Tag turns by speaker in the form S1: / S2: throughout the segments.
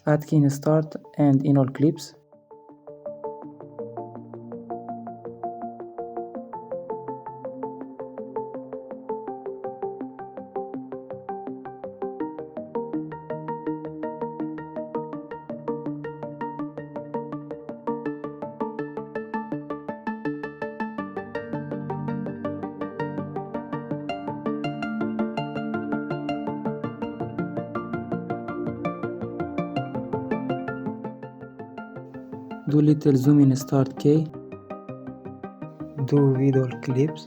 S1: Add key in start and in all clips. Do little zoom in start key. Do video clips.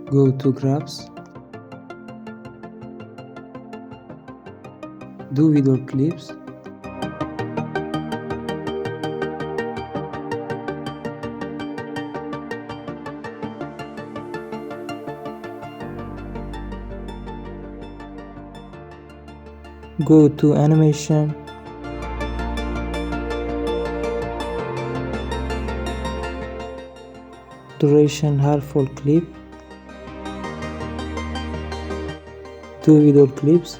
S1: Go to graphs. Do video clips. Go to animation. Duration half full clip. Do video clips.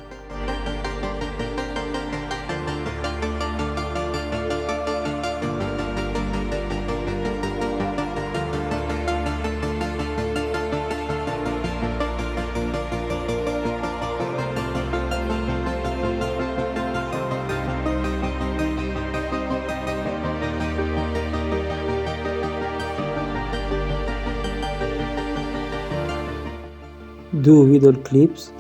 S1: Do video clips.